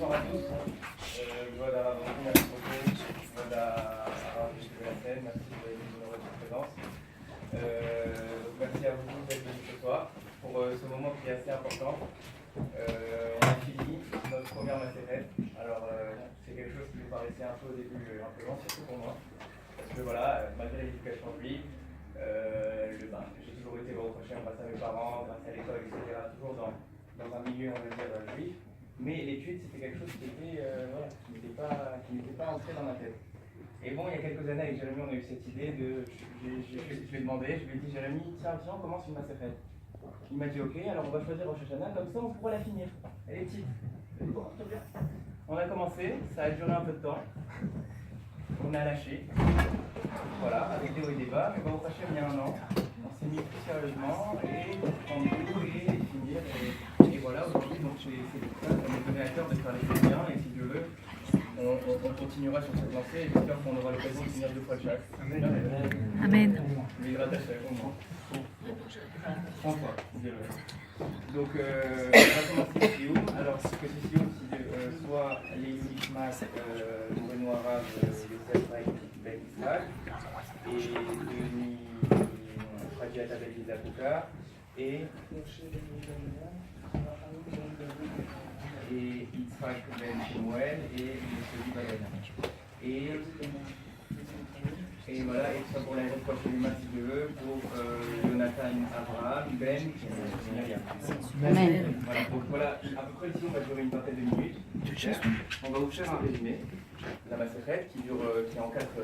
bonsoir à tous. Voilà, merci beaucoup. Voilà, je vais la scène. Merci de votre présence. Merci à vous d'être venus ce soir pour ce moment qui est assez important. On a fini notre première macérette. Alors, c'est quelque chose qui nous paraissait un peu au début un peu lent, surtout pour moi. Parce que voilà, malgré l'éducation juive, j'ai toujours été reproché grâce à mes parents, grâce à l'école, etc. Toujours dans un milieu, on va dire, juif. Mais l'étude, c'était quelque chose qui n'était pas entré dans ma tête. Et bon, il y a quelques années, avec Jérémy, on a eu cette idée de... Je lui ai demandé, je lui ai dit, Jérémy, tiens, on commence une macérette. Il m'a dit, ok, alors on va choisir Rosh Hashanah, comme ça on pourra la finir. Elle est petite. J'ai dit, bon, très bien. On a commencé, ça a duré un peu de temps. On a lâché. Voilà, avec des hauts et des bas. Mais bon, au prochain, il y a un an, on s'est mis plus sérieusement et prendre tout et finir. Et voilà, aujourd'hui, donc c'est ça, ça m'est donné à cœur de faire les choses bien. Et si Dieu veut, on continuera sur cette lancée et j'espère qu'on aura l'occasion de finir 2 fois chaque. Amen. Amen. François, donc, on va commencer Sioum. Alors, ce que c'est Sioum, c'est soit les Yishmak, Moreno Arabe, Yosef Raïk, Ben Israël, et Denis Rajiat Abel Izakuka, et Yitzhak Ben Shemuel, et Yosef Bagan. Et voilà, et ça pour l'année prochaine, si Dieu veut, pour Jonathan Abraham, Ben, Myriam. Amen. Voilà, donc voilà, à peu près ici on va durer une vingtaine de minutes. On va vous faire un résumé de la macérette qui est en quatre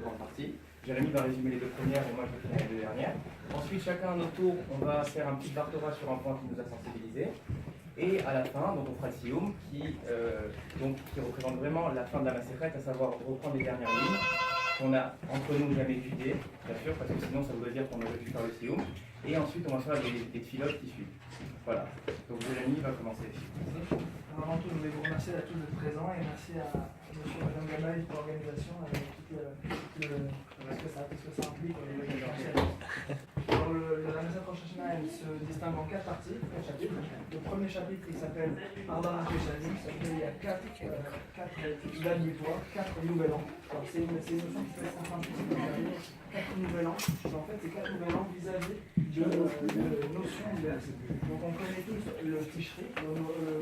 grandes parties. Jérémy va résumer les 2 premières et moi je vais finir les 2 dernières. Ensuite, chacun à notre tour, on va faire un petit bartora sur un point qui nous a sensibilisés. Et à la fin, donc on fera le sioum qui représente vraiment la fin de la macérette, à savoir reprendre les dernières lignes qu'on a entre nous jamais étudiées, bien sûr, parce que sinon ça voudrait dire qu'on aurait dû faire le sioum. Et ensuite, on va faire des filotes qui suivent. Voilà. Donc Jérémy va commencer. Alors, avant tout, je voulais vous remercier à tous d'être présents et merci à monsieur et madame Gabaï pour l'organisation et tout ce que ça implique. Alors, la Message Rosh Hashanah, elle se distingue en 4 parties, 4 chapitres. Le premier chapitre, il s'appelle Arba Hashanim, c'est-à-dire il y a 4 dates butoirs, 4 nouvel an. Alors, c'est une notion qui peut être enfin difficile de dire 4 nouvel an. En fait, c'est 4 nouvel an vis-à-vis de notions diverses. Donc, on connaît tous le Tishri, le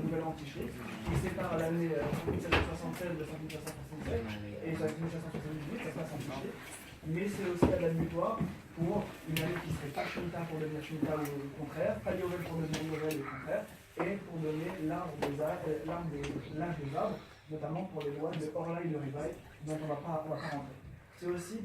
nouvel an Tishri, qui sépare l'année 1776 de 1767 et 1778, ça passe en Tishri. Mais c'est aussi la date butoir pour une année qui serait pas Shemitah pour devenir Shemitah ou le contraire, pas Yovel pour devenir Yovel ou le contraire, et pour donner l'âge des arbres, notamment pour les lois de Orla et de Rivaï, dont on va pas rentrer. C'est aussi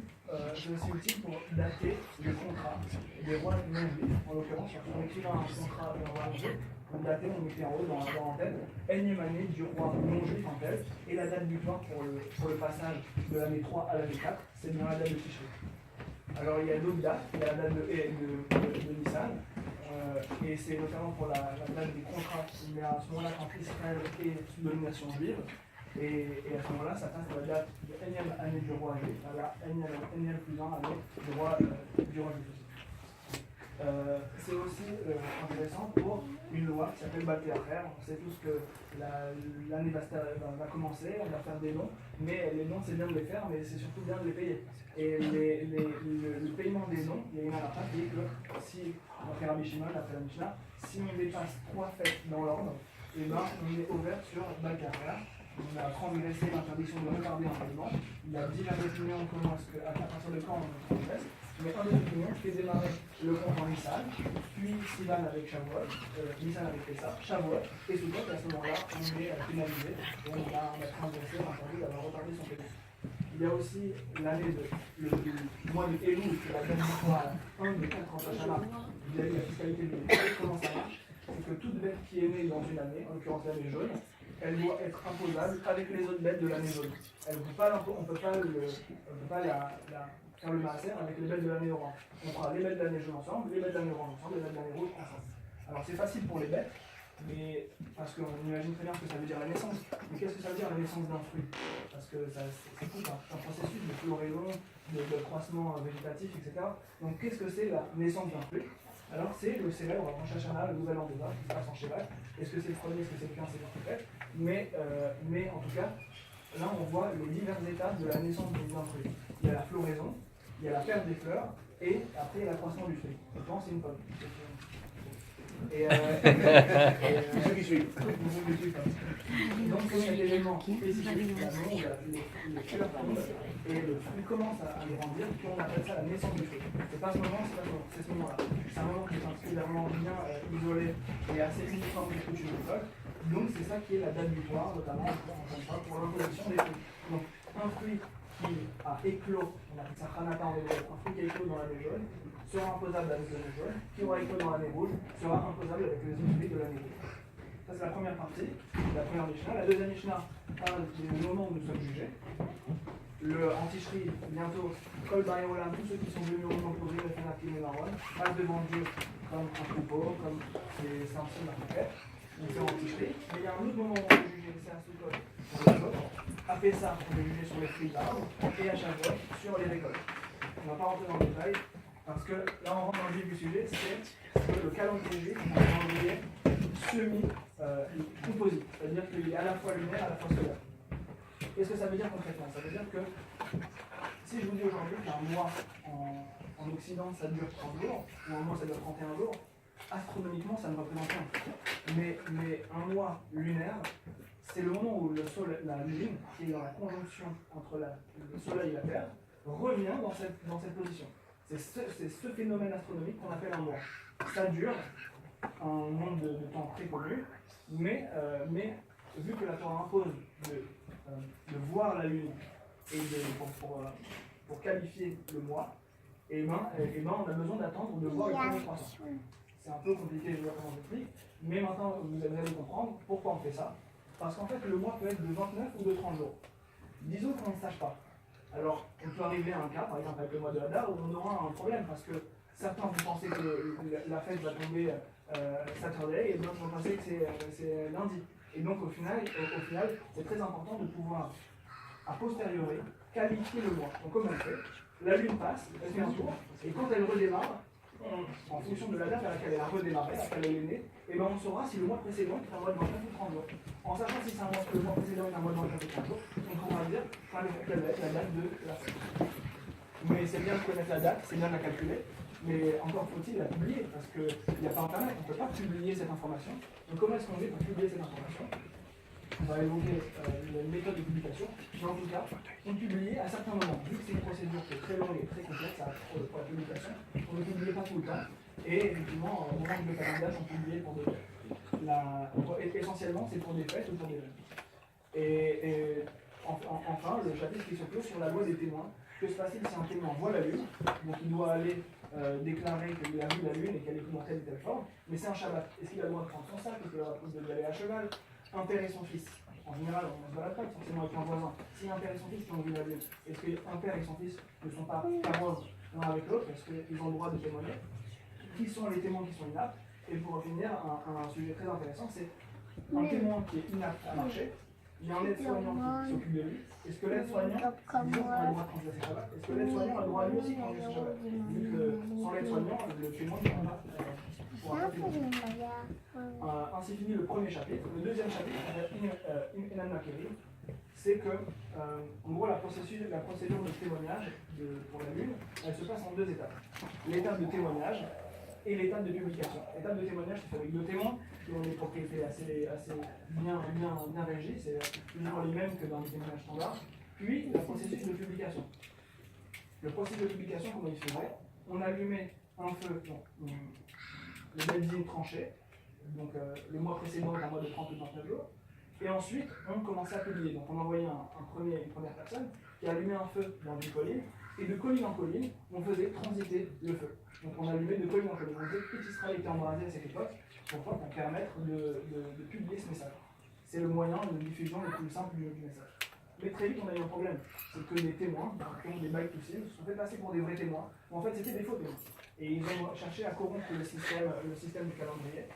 utile pour dater les contrats des rois non juifs, en l'occurrence, on écrivait un contrat d'un roi non juif, on datait, on mettait en haut dans la tête, énième année du roi non juif en tête, et la date butoir pour le passage de l'année 3 à l'année 4, c'est bien la date de Tishri. Alors il y a d'autres dates, il y a la date de Nissan, et c'est notamment pour la date des contrats, mais à ce moment-là quand Israël est sous domination juive, et à ce moment-là ça passe à la date de l'énième année du roi juif, à la énième plus an année du roi juif. C'est aussi intéressant pour une loi qui s'appelle Baté Acher. On sait tous que l'année va commencer, on va faire des noms, mais les noms c'est bien de les faire, mais c'est surtout bien de les payer. Et le paiement des noms, il y a une halakha qui dit que si, après Rabbi Shimon, après la Mishnah, si on dépasse 3 fêtes dans l'ordre, et ben on est ouvert sur Baté Acher. On a transgressé l'interdiction de retarder un paiement. Il y a diverses opinions comment est-ce que, à partir de quand on transgresse. Mais un des opinions fait démarrer le compte en Nissan, puis Sivan avec Shavuot, Nissan avec Pessah, Shavuot, et Sukkot, et à ce moment-là, on est pénalisé, et on a transgressé, interdit d'avoir retardé son paiement. Il y a aussi l'année le mois de Elul, qui va donner un des 4 Rosh Hashanah, vis-à-vis de la fiscalité du pays. Comment ça marche? C'est que toute bête qui est née dans une année, en l'occurrence l'année jaune, elle doit être imposable avec les autres bêtes de l'année jaune. On ne peut pas faire le maaser avec les bêtes de l'année orange. On prend les bêtes de l'année jaune ensemble, les bêtes de l'année orange ensemble, les bêtes de l'année rouge ensemble. Alors c'est facile pour les bêtes, mais parce qu'on imagine très bien ce que ça veut dire la naissance. Mais qu'est-ce que ça veut dire la naissance d'un fruit? Parce que c'est tout un processus de floraison, de croissement végétatif, etc. Donc qu'est-ce que c'est la naissance d'un fruit? Alors c'est le célèbre Rosh Hashanah, le nouvel an des arbres, qui se passe en Shevat. Est-ce que c'est le premier, est-ce que c'est le 15, c'est le 17? Mais en tout cas, là on voit les diverses étapes de la naissance d'un fruit. Il y a la floraison, il y a la perte des fleurs, et après il y a l'accroissement du fruit. Souvent c'est une pomme. Ceux qui suivent. Donc c'est cet élément spécifique, la monde, les fleurs tombent, et le fruit commence à grandir, puis on appelle ça la naissance du fruit. C'est pas ce moment, c'est ce moment-là. C'est un moment qui est particulièrement bien isolé et assez uniforme des cultures d'école. Donc c'est ça qui est la date butoir, notamment pour l'imposition des fruits. Donc un fruit qui a éclos, on appelle ça Hanaka en hébreu, un fruit qui a éclos dans l'année jaune, sera imposable avec l'année jaune, qui aura éclos dans l'année rouge, sera imposable avec les autres fruits de l'année rouge. Ça c'est la première partie, la première Mishnah. La deuxième Mishnah parle du moment où nous sommes jugés. Le Antishri, bientôt, Kol Baïolam, tous ceux qui sont venus au monde pour vivre Fenakim et Maron, passent devant Dieu comme un troupeau, comme c'est un signe de la conquête. Donc c'est Antishri. Mais il y a un autre moment où on est jugé, c'est un Sukkot. À Pessah, on est jugé sur les fruits d'arbres, et à Shavuot, sur les récoltes. On ne va pas rentrer dans le détail, parce que là on rentre dans le vif du sujet, c'est que le calendrier est un calendrier semi-composite, c'est-à-dire qu'il est à la fois lunaire, à la fois solaire. Qu'est-ce que ça veut dire concrètement? Ça veut dire que si je vous dis aujourd'hui qu'un mois en Occident ça dure 30 jours, ou un mois ça dure 31 jours, astronomiquement ça ne représente rien. Mais un mois lunaire, c'est le moment où le soleil, la Lune, qui est dans la conjonction entre le Soleil et la Terre, revient dans cette position. C'est ce phénomène astronomique qu'on appelle un mois. Ça dure un nombre de temps très connu, mais vu que la Torah impose de voir la Lune et pour qualifier le mois, et ben, on a besoin d'attendre de voir le premier croissant. C'est un peu compliqué, je vois comment j'explique, mais maintenant vous allez comprendre pourquoi on fait ça. Parce qu'en fait, le mois peut être de 29 ou de 30 jours. Disons qu'on ne sache pas. Alors, on peut arriver à un cas, par exemple avec le mois de Hadar, où on aura un problème, parce que certains vont penser que la fête va tomber Saturday, et d'autres vont penser que c'est lundi. Et donc, au final c'est très important de pouvoir, a posteriori, qualifier le mois. Donc, comment on fait? La lune passe, elle fait un tour, et quand elle redémarre, en fonction de la date à laquelle elle a redémarré, à laquelle elle est née, et ben on saura si le mois précédent est un mois de 29 ou 30 jours. En sachant si le mois précédent est un mois de 29 ou 30 jours, on pourra dire quelle va être la date de la fête. Mais c'est bien de connaître la date, c'est bien de la calculer, mais encore faut-il la publier, parce qu'il n'y a pas internet, on ne peut pas publier cette information. Donc comment est-ce qu'on fait pour publier cette information? On va évoquer une méthode de publication, mais en tout cas, on publie à certains moments. Vu que c'est une procédure qui est très longue et très complexe pour la publication, on ne publie pas tout le temps. Et effectivement, au moment de calendrier, on publie essentiellement, c'est pour des fêtes ou pour des jeunes. Et enfin, le chapitre qui se clôt sur la loi des témoins. Que se passe-t-il si un témoin voit la lune? Donc il doit aller déclarer qu'il a vu la lune et qu'elle est prise dans telle et telle forme, mais c'est un Shabbat. Est-ce qu'il a le droit de prendre son sac? Est-ce qu'il a le droit d'y aller à cheval? Un père et son fils. En général, on ne se balade pas forcément avec un voisin. Si un père et son fils qui ont vu la lune, est-ce qu'un père et son fils ne sont pas carottes l'un avec l'autre? Est-ce qu'ils ont le droit de témoigner? Qui sont les témoins qui sont inaptes? Et pour finir, un sujet très intéressant, c'est un témoin qui est inapte à marcher. Il y a un aide-soignant qui s'occupe de lui. Est-ce que l'aide-soignant, disons qu'on a le droit de transgresser Shabbat, est-ce que l'aide-soignant a le droit lui aussi de transgresser Shabbat? Vu que sans l'aide-soignant, le témoin ne pourra pas témoigner. Ainsi finit le premier chapitre. Le deuxième chapitre, c'est que, en gros, la procédure de témoignage pour la Lune, elle se passe en deux étapes. L'étape de témoignage et l'étape de publication. L'étape de témoignage, c'est avec deux témoins qui ont des propriétés assez bien régies, c'est toujours les mêmes que dans les témoignages standards. Puis, le processus de publication. Le processus de publication, comment il se faisait? On allumait un feu, le benzine tranché, donc le mois précédent est un mois de 30 ou 29 jours, et ensuite on commençait à publier. Donc on envoyait une première personne qui allumait un feu dans une colline, et de colline en colline, on faisait transiter le feu. Donc on allumait de colline en colline. On disait que tout Israël était embrasé à cette époque, pour permettre de publier ce message. C'est le moyen de diffusion le plus simple du message. Mais très vite on a eu un problème, c'est que les témoins, qui ont des bails touchés, se sont fait passer pour des vrais témoins, mais en fait c'était des faux témoins. Et ils ont cherché à corrompre le système du calendrier.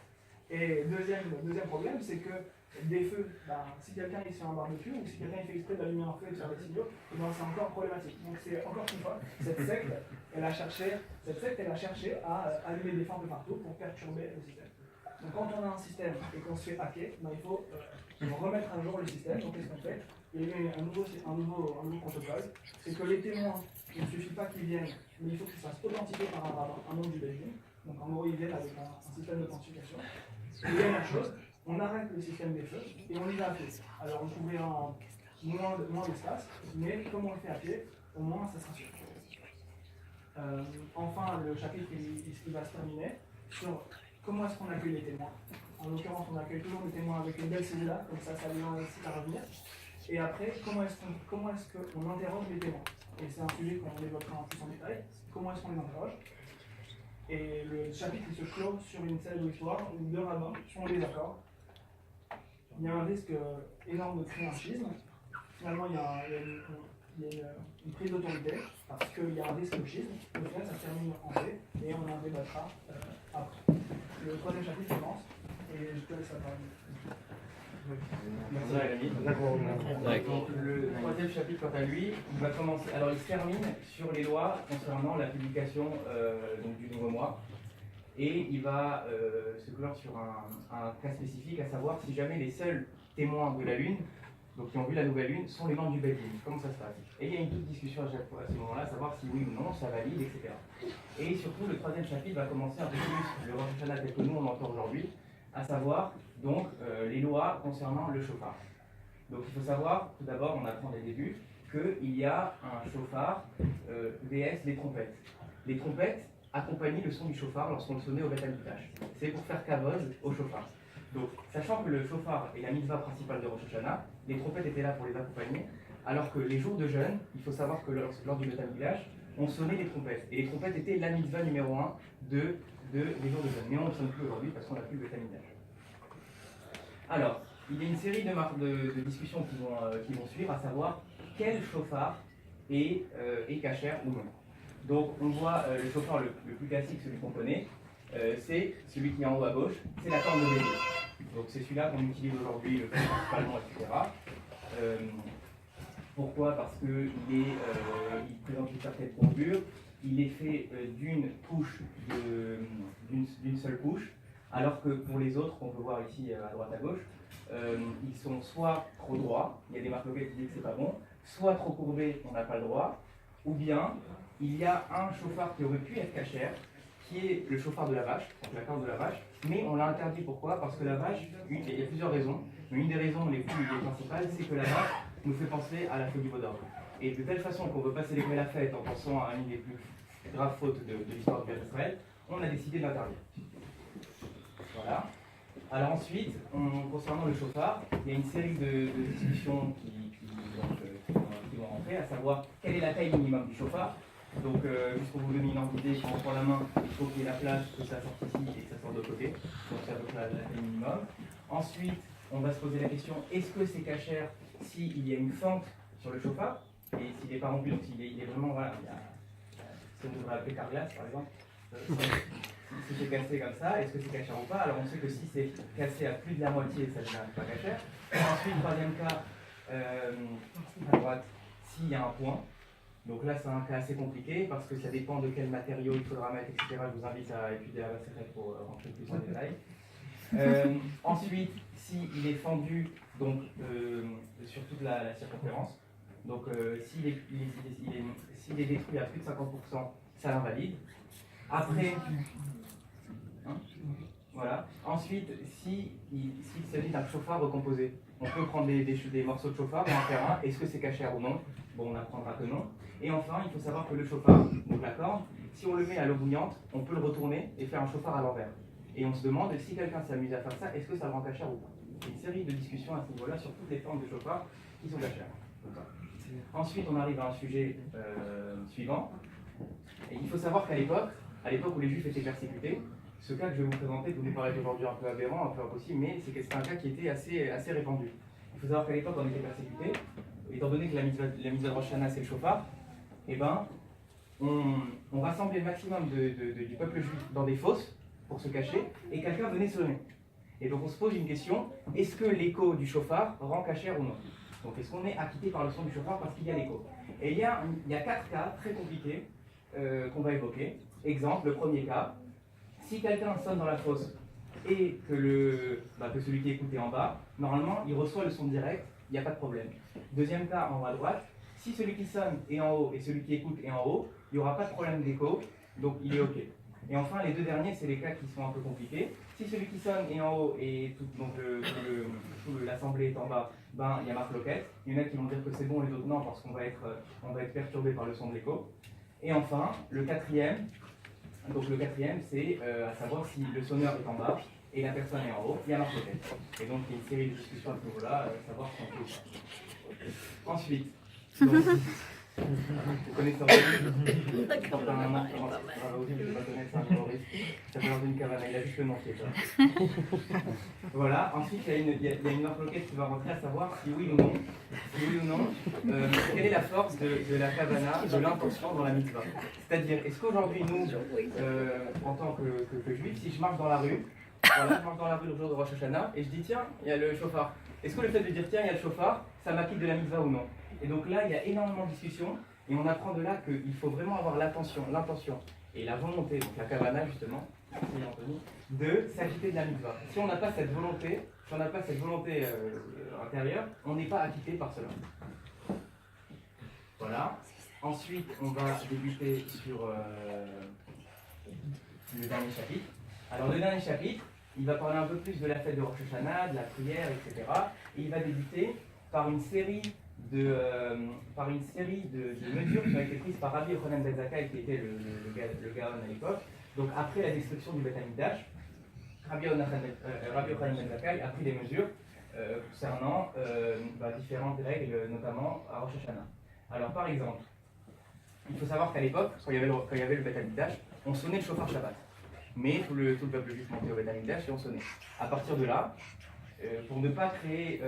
Et deuxième problème, c'est que des feux, si quelqu'un il se fait un barbecue, ou si quelqu'un il fait exprès d'allumer un feu et de faire des signaux, c'est encore problématique. Donc c'est encore une fois, cette secte, elle a cherché à allumer des feux de partout pour perturber le système. Donc quand on a un système et qu'on se fait hacker, il faut remettre à jour le système. Donc qu'est-ce qu'on fait? Il y a eu un nouveau protocole, c'est que les témoins, il ne suffit pas qu'ils viennent, mais il faut qu'ils se fassent authentifier par un membre du Belgium. Donc en gros, ils viennent avec un système d'authentification. Il y a la chose, on arrête le système des choses et on y va à pied. Alors on couvrira moins d'espace, mais comme on le fait à pied, au moins ça sera sûr. Enfin, le chapitre il va se terminer sur comment est-ce qu'on accueille les témoins. En l'occurrence, on accueille toujours les témoins avec une belle cellule-là, comme ça lui incite à revenir. Et après, comment est-ce qu'on interroge les témoins? Et c'est un sujet qu'on développera en plus en détail. Comment est-ce qu'on les interroge? Et le chapitre il se clôt sur une scène d'histoire où deux rabbins sont en désaccord. Il y a un risque énorme de créer un schisme. Finalement, il y a une prise d'autorité parce qu'il y a un risque de schisme. Au final, ça se termine en paix et on en débattra après. Le troisième chapitre commence et je te laisse la parole. Merci Rémi. Donc, le troisième chapitre, quant à lui, il va commencer. Alors, il se termine sur les lois concernant la publication donc, du nouveau mois. Et il va se clore sur un cas spécifique, à savoir si jamais les seuls témoins de la Lune, donc qui ont vu la nouvelle Lune, sont les membres du Belgium. Comment ça se passe? Et il y a une toute discussion à chaque fois à ce moment-là, savoir si oui ou non, ça valide, etc. Et surtout, le troisième chapitre va commencer un peu plus le Rosh Hashanah tel que nous on l'entend aujourd'hui, à savoir donc les lois concernant le chauffard. Donc il faut savoir, tout d'abord, on apprend dès le début, qu'il y a un chauffard vs les trompettes. Les trompettes accompagnent le son du chauffard lorsqu'on le sonnait au Beth Amikdash. C'est pour faire kavod au chauffard. Donc, sachant que le chauffard est la mitzvah principale de Rosh Hashanah, les trompettes étaient là pour les accompagner, alors que les jours de jeûne, il faut savoir que lors du Beth Amikdash, on sonnait les trompettes. Et les trompettes étaient la mitzvah numéro 1 des jours de jeûne. Mais on ne sonne plus aujourd'hui parce qu'on n'a plus le Beth Amikdash. Alors, il y a une série de discussions qui vont suivre, à savoir quel chauffard est kasher ou non. Donc, on voit le chauffard le plus classique, celui qu'on connaît, c'est celui qui est en haut à gauche, c'est la corne de bélier. Donc, c'est celui-là qu'on utilise aujourd'hui le plus principalement, etc. Pourquoi? Parce qu'il il présente une certaine courbure, il est fait d'une couche, d'une seule couche, alors que pour les autres, qu'on peut voir ici à droite à gauche, ils sont soit trop droits, il y a des marques locales qui disent que c'est pas bon, soit trop courbés, on n'a pas le droit, ou bien il y a un chauffard qui aurait pu être kasher, qui est le chauffard de la vache, donc la corne de la vache, mais on l'a interdit. Pourquoi? Parce que la vache, il y a plusieurs raisons, mais une des raisons les principales, c'est que la vache nous fait penser à la fête du Vaudor. Et de telle façon qu'on ne veut pas célébrer la fête en pensant à une des plus graves fautes de l'histoire du peuple d'Israël, on a décidé de l'interdire. Voilà. Alors ensuite, concernant le chauffard, il y a une série de discussions qui vont rentrer, à savoir quelle est la taille minimum du chauffard. Donc, juste pour vous donner une ordre d'idée, quand on prend la main, il faut qu'il y ait la place, que ça sorte ici et que ça sorte de l'autre côté. Donc, c'est à peu près la taille minimum. Ensuite, on va se poser la question, est-ce que c'est kasher s'il y a une fente sur le chauffard? Et s'il n'est pas rompu, donc il est vraiment, voilà, si on devrait appeler carglass par exemple, si c'est cassé comme ça, est-ce que c'est kasher ou pas? Alors, on sait que si c'est cassé à plus de la moitié, ça n'est pas kasher. Ensuite, troisième cas, à droite, s'il y a un point. Donc là, c'est un cas assez compliqué parce que ça dépend de quel matériau il faudra mettre, etc. Je vous invite à étudier la recette pour rentrer plus en détail. Ensuite, s'il est fendu donc, sur toute la circonférence, donc s'il est détruit à plus de 50%, ça l'invalide. Après, voilà. Ensuite, s'il s'agit d'un chauffard recomposé, on peut prendre des morceaux de chauffard et en faire un. Est-ce que c'est kasher ou non? Bon, on apprendra que non. Et enfin, il faut savoir que le chauffard, donc la corne, si on le met à l'eau bouillante, on peut le retourner et faire un chauffard à l'envers. Et on se demande si quelqu'un s'amuse à faire ça, est-ce que ça le rend kasher ou pas? Il y a une série de discussions à ce niveau-là sur toutes les formes de chauffard qui sont kasher. Ensuite, on arrive à un sujet suivant. Et il faut savoir qu'à l'époque où les Juifs étaient persécutés, ce cas que je vais vous présenter, vous nous paraît aujourd'hui un peu aberrant, un peu impossible, mais c'est un cas qui était assez répandu. Il faut savoir qu'à l'époque, on était persécutés, étant donné que la mitzvah de Rosh Hashanah, c'est le chauffard, eh ben, on rassemblait le maximum du peuple juif dans des fosses pour se cacher, et quelqu'un venait sonner. Et donc on se pose une question, est-ce que l'écho du chauffard rend kasher ou non? Donc est-ce qu'on est acquitté par le son du chauffard parce qu'il y a l'écho? Et il y a 4 cas très compliqués qu'on va évoquer. Exemple, le premier cas, si quelqu'un sonne dans la fosse et que celui qui écoute est en bas, normalement, il reçoit le son direct, il n'y a pas de problème. Deuxième cas, en haut à droite, si celui qui sonne est en haut et celui qui écoute est en haut, il n'y aura pas de problème d'écho, donc il est OK. Et enfin, les deux derniers, c'est les cas qui sont un peu compliqués. Si celui qui sonne est en haut et l'assemblée est en bas, ben, il y a marque loquette. Il y en a qui vont dire que c'est bon et d'autres non, parce qu'on va être perturbé par le son de l'écho. Et enfin, le quatrième, c'est à savoir si le sonneur est en bas et la personne est en haut, il y a marque loquette. Et donc, il y a une série de discussions à ce niveau-là, savoir si on peut. Ensuite, donc, vous connaissez D'accord. ça fait dans une cabane, il a juste le nom qui est là. Voilà, ensuite il y a une marque loquette qui va rentrer à savoir si oui ou non, quelle est la force de la kavana, de l'intention dans la mitzvah. C'est-à-dire, est-ce qu'aujourd'hui nous, en tant que juifs, si je marche dans la rue, voilà, je marche dans la rue le jour de Rosh Hashanah et je dis tiens, il y a le chauffard. Est-ce que le fait de dire tiens, il y a le chauffard, ça m'acquitte de la mitzvah ou non? Et donc là, il y a énormément de discussions et on apprend de là qu'il faut vraiment avoir l'intention et la volonté, donc la kavana justement, de s'acquitter de la mitzvah. Si on n'a pas cette volonté, intérieure, on n'est pas acquitté par cela. Voilà. Ensuite, on va débuter sur le dernier chapitre. Alors le dernier chapitre, il va parler un peu plus de la fête de Rosh Hashanah, de la prière, etc. Et il va débuter par une série de mesures qui ont été prises par Rabbi Yochanan ben Zakkai, qui était le Gaon à l'époque. Donc après la destruction du Beth Amikdash, Rabbi Yochanan ben Zakkai a pris des mesures concernant différentes règles, notamment à Rosh Hashanah. Alors par exemple, il faut savoir qu'à l'époque, quand il y avait le Beth Amikdash, on sonnait le chauffard Shabbat. Mais tout le peuple juif montait au Beth Amikdash et on sonnait. À partir de là, pour ne pas créer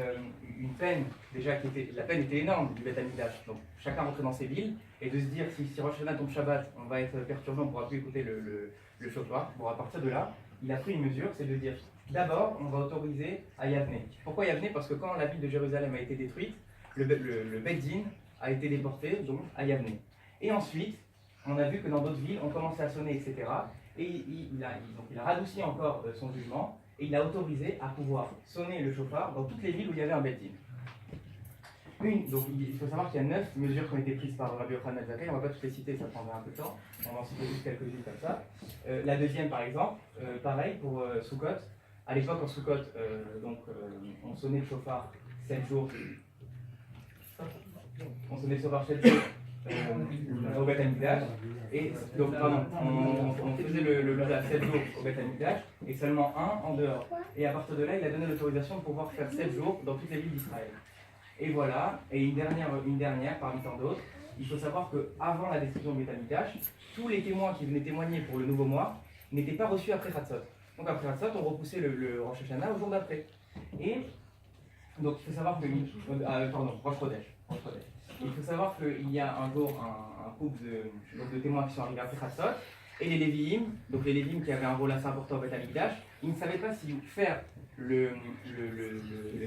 une peine, déjà la peine était énorme du Beth Amikdash, donc chacun rentrait dans ses villes, et de se dire si Rosh Hashanah tombe Shabbat, on va être perturbé, on ne pourra plus écouter le chauffard. Bon, à partir de là, il a pris une mesure, c'est de dire d'abord, on va autoriser à Yavne. Pourquoi Yavne? Parce que quand la ville de Jérusalem a été détruite, le Beth Din a été déporté donc à Yavne. Et ensuite, on a vu que dans d'autres villes, on commençait à sonner, etc. Et il a radouci encore son jugement, et il a autorisé à pouvoir sonner le chauffard dans toutes les villes où il y avait un Beth Din. Donc il faut savoir qu'il y a 9 mesures qui ont été prises par Rabbi Yochanan ben Zakkai, on ne va pas toutes les citer, ça prendrait un peu de temps, on va en citer juste quelques-unes comme ça. La deuxième par exemple, pareil pour Sukkot. À l'époque en Sukkot, on sonnait le chauffard 7 jours. On sonnait le chauffard 7 jours au Beth Amikdash. Et donc, on faisait le 7 jours au Beth Amikdash et seulement un en dehors. Et à partir de là, il a donné l'autorisation de pouvoir faire 7 jours dans toutes les villes d'Israël. Et voilà, et une dernière parmi tant d'autres, il faut savoir qu'avant la destruction du Beth Amikdash, tous les témoins qui venaient témoigner pour le nouveau mois n'étaient pas reçus après Chatzot. Donc après Chatzot, on repoussait le Rosh Hashanah au jour d'après. Et donc il faut savoir que... Rosh Chodesh. Il faut savoir qu'il y a un jour un couple de témoins qui sont arrivés après Chatzot, et les Lévi'im, donc les Lévi'im qui avaient un rôle assez important au Beth Amikdash, ils ne savaient pas si faire le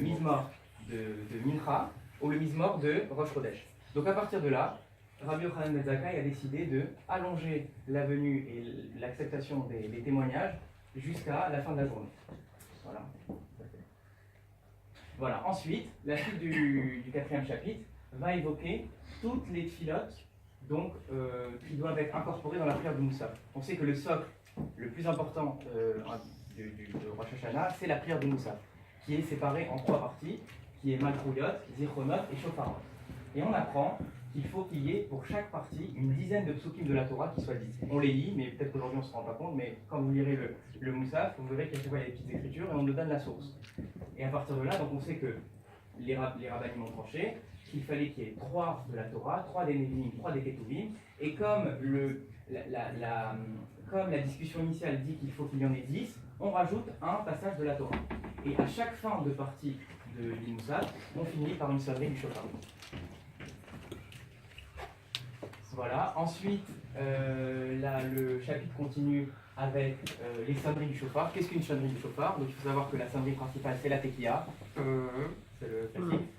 mizmor de Mincha ou le mizmor de Rosh Chodesh. Donc à partir de là, Rabbi Yochanan ben Zakkai a décidé de allonger la venue et l'acceptation des témoignages jusqu'à la fin de la journée. Voilà. Ensuite, la suite du 4e chapitre va évoquer toutes les tfilotes donc, qui doivent être incorporées dans la prière du Moussaf. On sait que le socle le plus important de Rosh Hashanah, c'est la prière du Moussaf, qui est séparée en 3 parties, qui est Malchouyot, Zichronot et Shofarot. Et on apprend qu'il faut qu'il y ait pour chaque partie une dizaine de psukim de la Torah qui soient dites. On les lit, mais peut-être qu'aujourd'hui on ne se rend pas compte, mais quand vous lirez le Moussaf, vous verrez qu'il y a des petites écritures et on nous donne la source. Et à partir de là, donc on sait que les rabbinim ont tranché qu'il fallait qu'il y ait 3 de la Torah, 3 des Nevi'im, 3 des Ketuvim, et comme la discussion initiale dit qu'il faut qu'il y en ait 10, on rajoute un passage de la Torah. Et à chaque fin de partie du Moussaf, on finit par une sonnerie du chauffard. Voilà. Ensuite, le chapitre continue avec les sonneries du chauffard. Qu'est-ce qu'une sonnerie du chauffard? Donc il faut savoir que la sonnerie principale, c'est la tekiya. C'est le classique.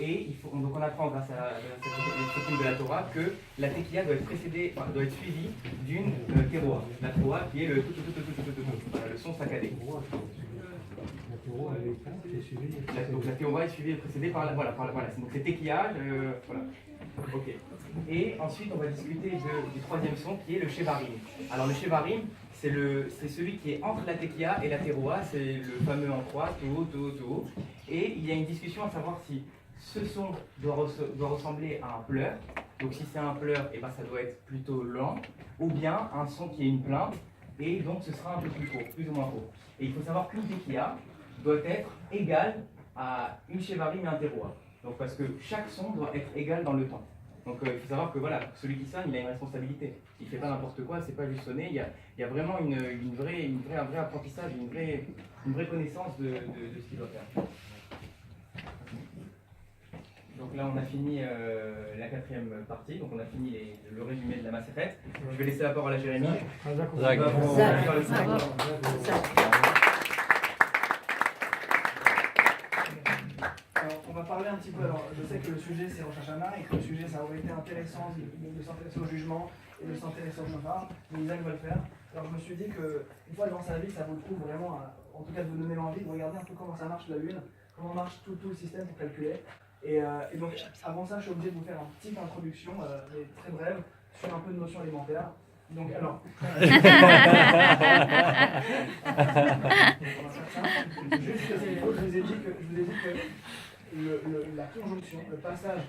Et donc on apprend grâce à les de la Torah que la tekiya doit être doit être suivie d'une teroa. La teroa qui est le voilà, le son saccadé. Donc la teroa est suivie et précédée par voilà. Donc c'est tekiya, voilà. Ok. Et ensuite on va discuter du troisième son qui est le shevarim. Alors le shevarim, c'est celui qui est entre la tekiya et la teroa, c'est le fameux en croix, tout haut. Et il y a une discussion à savoir si ce son doit ressembler à un pleur. Donc si c'est un pleur, et ben ça doit être plutôt lent, ou bien un son qui est une plainte, et donc ce sera un peu plus court, plus ou moins court. Et il faut savoir qu'une tekiya doit être égale à une shevarim et un teroa. Donc parce que chaque son doit être égal dans le temps. Donc il faut savoir que voilà, celui qui sonne, il a une responsabilité. Il ne fait pas n'importe quoi, c'est pas juste sonner. Il y a vraiment un vrai apprentissage, une vraie connaissance de ce qu'il doit faire. Donc là, on a fini la quatrième partie. Donc on a fini le résumé de la Maseret. Je vais laisser la parole à Jérémy. Alors, on va parler un petit peu. Alors, je sais que le sujet c'est Rosh Hashanah et que le sujet ça aurait été intéressant de s'intéresser au jugement et de s'intéresser au shofar. Mais Isaac va le faire. Alors, je me suis dit qu'une fois dans sa vie, ça vaut le coup vraiment, en tout cas, de vous donner l'envie de regarder un peu comment ça marche la Lune, comment marche tout le système pour calculer. Et donc, avant ça, je suis obligé de vous faire une petite introduction, mais très brève, sur un peu de notions élémentaires. Donc, alors. Juste, je vous ai dit que la conjonction, le passage,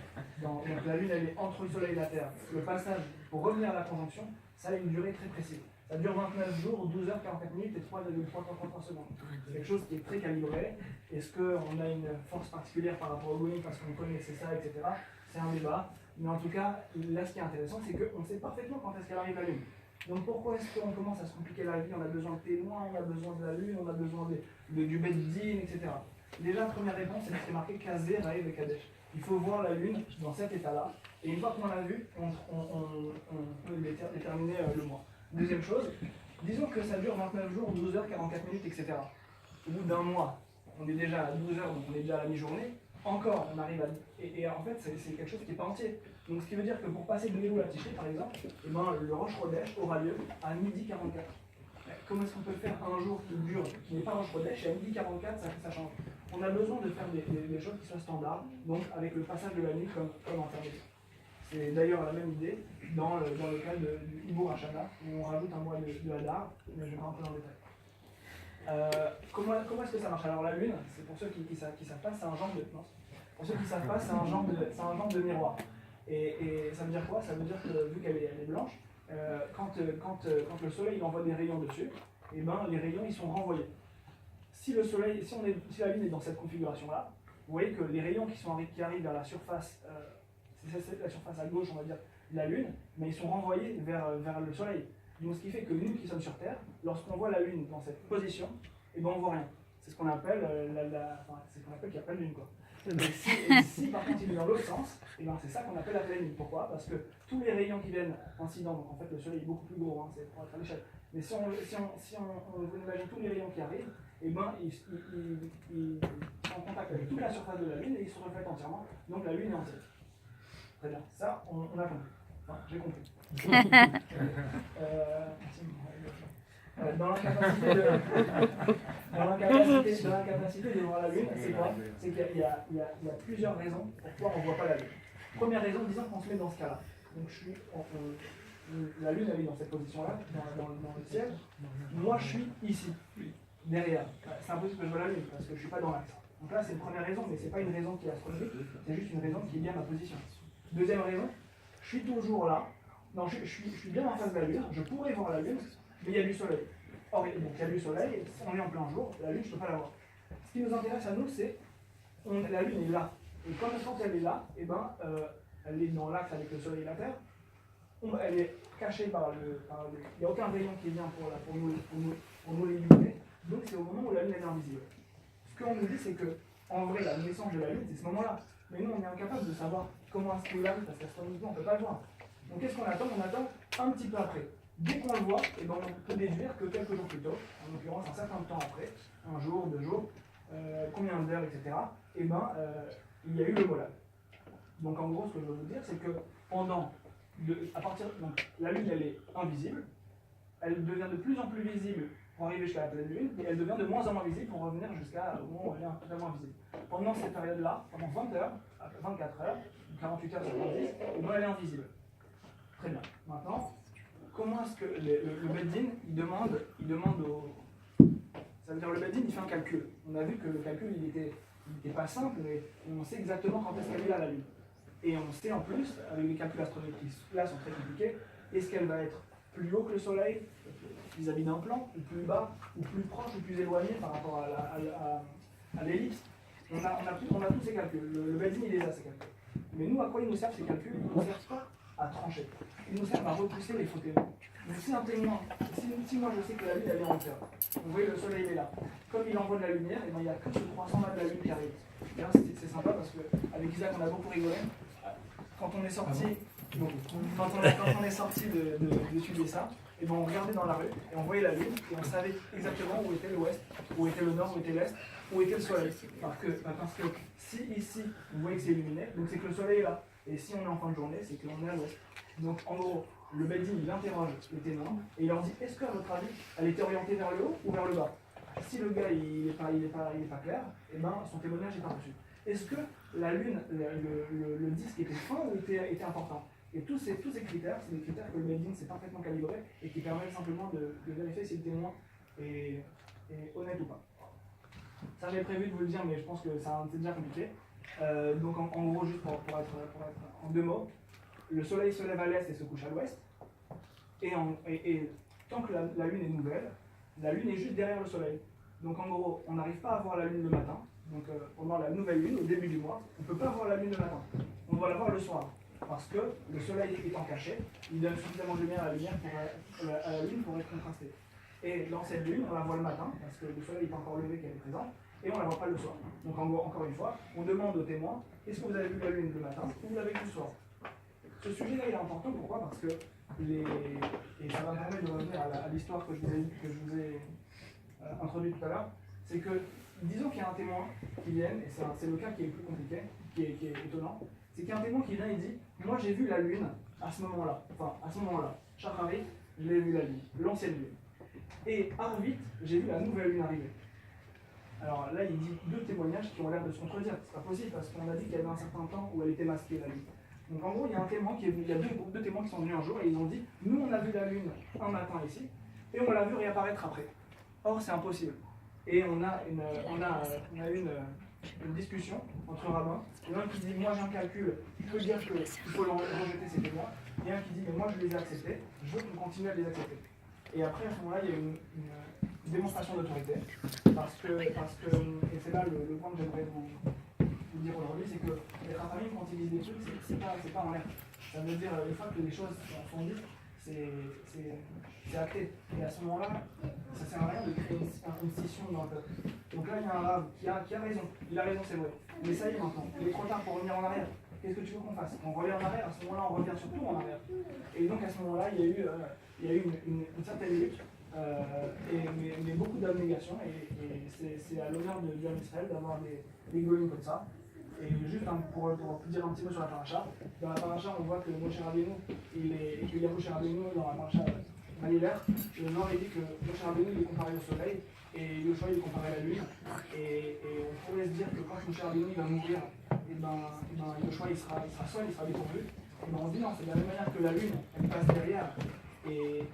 donc la Lune elle est entre le Soleil et la Terre, le passage pour revenir à la conjonction, ça a une durée très précise. Ça dure 29 jours, 12 heures, 44 minutes et 3,333 secondes. C'est quelque chose qui est très calibré. Est-ce qu'on a une force particulière par rapport au Going parce qu'on connaissait ça, etc. C'est un débat. Mais en tout cas, là, ce qui est intéressant, c'est qu'on sait parfaitement quand est-ce qu'elle arrive la Lune. Donc pourquoi est-ce qu'on commence à se compliquer la vie? On a besoin de témoins, on a besoin de la Lune, on a besoin du Beddin, etc. Déjà, première réponse, c'est ce qui est marqué Kazé, Raïv et Kadesh. Il faut voir la Lune dans cet état-là. Et une fois qu'on l'a vue, on peut déterminer le mois. Deuxième chose, disons que ça dure 29 jours, 12 heures, 44 minutes, etc. Au bout d'un mois, on est déjà à 12 heures, donc on est déjà à la mi-journée. Encore, on arrive à... Et en fait, c'est quelque chose qui n'est pas entier. Donc ce qui veut dire que pour passer de Elul à Tishrei, par exemple, eh ben, le Rosh Chodesh aura lieu à midi 44. Comment est-ce qu'on peut faire un jour qui n'est pas Rosh Chodesh et à midi 44, ça change? On a besoin de faire des choses qui soient standards, donc avec le passage de la nuit comme intermédiaire. C'est d'ailleurs la même idée dans le cas du Hibour Hashana, où on rajoute un mois de Hadar, mais je vais pas rentrer dans le détail. Comment est-ce que ça marche? Alors la lune, c'est pour ceux qui savent pas, c'est un genre de... Non, pour ceux qui savent pas, c'est un genre de miroir. Et ça veut dire quoi? Ça veut dire que vu qu'elle est blanche, quand le soleil il envoie des rayons dessus, et ben, les rayons ils sont renvoyés. Si la lune est dans cette configuration-là, vous voyez que les rayons qui arrivent vers la surface, c'est la surface à gauche, on va dire, de la Lune, mais ils sont renvoyés vers le Soleil. Donc ce qui fait que nous qui sommes sur Terre, lorsqu'on voit la Lune dans cette position, eh ben, on ne voit rien. C'est ce qu'on appelle qu'il n'y a pas de Lune, quoi. Et si par contre il est dans l'autre sens, eh ben, c'est ça qu'on appelle la pleine Lune. Pourquoi? Parce que tous les rayons qui viennent incidents, donc en fait le Soleil est beaucoup plus gros, hein, c'est pour être à l'échelle. Mais si on imagine tous les rayons qui arrivent, eh ben, ils sont en contact avec toute la surface de la Lune et ils se reflètent entièrement. Donc la Lune est entière. Très bien, ça on a compris. Enfin, j'ai compris. Dans l'incapacité de voir la Lune, c'est quoi? C'est qu'il y a plusieurs raisons pourquoi on ne voit pas la Lune. Première raison, disons qu'on se met dans ce cas-là. Donc la Lune elle est dans cette position-là, dans le ciel. Moi je suis ici, derrière. C'est impossible que je vois la Lune parce que je ne suis pas dans l'axe. Donc là c'est une première raison, mais ce n'est pas une raison qui est astronomique, c'est juste une raison qui est bien ma position. Deuxième raison, je suis toujours là. Non, je suis bien en face de la Lune, je pourrais voir la Lune, mais il y a du soleil. Or, donc il y a du soleil, on est en plein jour, la Lune, je ne peux pas la voir. Ce qui nous intéresse à nous, c'est la Lune est là. Et quand elle est là, eh ben, elle est dans l'axe avec le soleil et la Terre, elle est cachée par le... Il n'y a aucun rayon qui vient pour nous l'illuminer, donc c'est au moment où la Lune est invisible. Ce qu'on nous dit, c'est que, en vrai, la naissance de la Lune, c'est ce moment-là. Mais nous, on est incapable de savoir comment est-ce qu'il arrive, parce qu'astronomiquement, on ne peut pas le voir. Donc qu'est-ce qu'on attend? On attend un petit peu après. Dès qu'on le voit, eh ben, on peut déduire que quelques jours plus tôt, en l'occurrence un certain temps après, un jour, 2 jours, combien d'heures, etc., eh ben, il y a eu le molal. Donc en gros, ce que je veux vous dire, c'est que donc, la Lune, elle est invisible, elle devient de plus en plus visible pour arriver jusqu'à la pleine Lune, et elle devient de moins en moins visible pour revenir jusqu'à au moment où elle est totalement invisible. Pendant cette période-là, pendant 20 heures, 24 heures, 48 heures sur 10, elle est invisible. Très bien. Maintenant, comment est-ce que le Beddin, il demande ça veut dire le Beddin, il fait un calcul. On a vu que le calcul, il était pas simple, mais on sait exactement quand est-ce qu'elle est là, la Lune. Et on sait en plus, avec les calculs astronomiques qui là sont très compliqués, est-ce qu'elle va être plus haut que le Soleil, vis-à-vis d'un plan, ou plus bas, ou plus proche, ou plus éloigné par rapport à l'ellipse. On a tous ces calculs. Le Beddin, il les a, ces calculs. Mais nous, à quoi ils nous servent ces calculs? Ils ne nous servent pas à trancher. Ils nous servent à repousser les faux témoins. Donc si un témoin, si moi je sais que la Lune elle est en hauteur, vous voyez le Soleil est là, comme il envoie de la lumière, et ben, il n'y a que ce 300 mètres de la Lune qui arrive. Et là c'est sympa parce qu'avec Isaac on a beaucoup rigolé. Quand on est sorti, quand on est sorti d'étudier ça, et ben, on regardait dans la rue et on voyait la Lune et on savait exactement où était l'ouest, où était le nord, où était l'est, où était le Soleil. Parce que si ici vous voyez que c'est illuminé, donc c'est que le Soleil est là. Et si on est en fin de journée, c'est qu'on est à l'ouest. Donc en gros, le Beddin il interroge les témoins et il leur dit est-ce qu'à votre avis, elle était orientée vers le haut ou vers le bas? Si le gars il est pas clair, et ben, son témoignage n'est pas reçu. Est-ce que la Lune, le disque était fin ou était important? Et tous ces critères, c'est des critères que le Beddin s'est parfaitement calibré et qui permettent simplement de vérifier si le témoin est honnête ou pas. Ça j'avais prévu de vous le dire, mais je pense que c'est déjà compliqué. Donc en gros, juste pour être en deux mots, le Soleil se lève à l'est et se couche à l'ouest. Et tant que la Lune est nouvelle, la Lune est juste derrière le Soleil. Donc en gros, on n'arrive pas à voir la Lune le matin. Donc pendant la nouvelle Lune, au début du mois, on ne peut pas voir la Lune le matin. On doit la voir le soir. Parce que le Soleil étant caché, il donne suffisamment de lumière à la Lune pour être contrasté. Et dans cette Lune, on la voit le matin, parce que le Soleil est encore levé qu'elle est présente, et on ne la voit pas le soir. Donc encore une fois, on demande aux témoins, est-ce que vous avez vu la Lune le matin ou vous l'avez vu le soir? Ce sujet-là, il est important, pourquoi? Parce que, et ça va me permettre de revenir à l'histoire que je vous ai introduite tout à l'heure, c'est que, disons qu'il y a un témoin qui vient, et c'est le cas qui est le plus compliqué, qui est étonnant, c'est qu'il y a un témoin qui vient et dit, moi j'ai vu la Lune à ce moment-là, Shacharit, je l'ai vu la Lune, l'ancienne Lune. Et Arvit, j'ai vu la nouvelle Lune arriver. Alors là, il dit deux témoignages qui ont l'air de se contredire. C'est pas possible parce qu'on a dit qu'il y avait un certain temps où elle était masquée, la Lune. Donc en gros, il y a un témoin qui est venu, il y a deux témoins qui sont venus un jour et ils ont dit nous on a vu la Lune un matin ici et on l'a vu réapparaître après. Or c'est impossible. Et on a une discussion entre rabbins. Il y en a un qui dit moi j'ai un calcul, je peux dire qu'il faut rejeter ces témoins. Et un qui dit mais moi je les ai acceptés, je veux qu'on continue à les accepter. Et après à ce moment-là il y a une démonstration d'autorité parce que et c'est là le point que j'aimerais vous dire aujourd'hui, c'est que les rafamim, quand ils disent des trucs, c'est pas en l'air. Ça veut dire, une fois que les choses sont dites, c'est acté. Et à ce moment-là, ça sert à rien de créer une scission dans le peuple. Donc là, il y a un rave qui a raison. Il a raison, c'est vrai. Mais ça y est maintenant. Il est trop tard pour revenir en arrière. Qu'est-ce que tu veux qu'on fasse? On revient en arrière. À ce moment-là, on revient surtout en arrière. Et donc, à ce moment-là, il y a eu une certaine lutte. Mais beaucoup d'abnégation. Et c'est à l'honneur de Dieu Israël d'avoir des goïms comme ça. Et juste pour dire un petit mot sur la paracha, dans la paracha on voit que Moshe Rabbeinu, il y a Moshe Rabbeinu dans la paracha Valilère, le Nord il dit que Moshe Rabbeinu il est comparé au soleil et Yoshua il est comparé à la lune. Et on pourrait se dire que quand Moshe Rabbeinu va mourir, et ben Yoshua il sera seul, il sera dépourvu. Et ben on se dit non, c'est de la même manière que la lune elle passe derrière et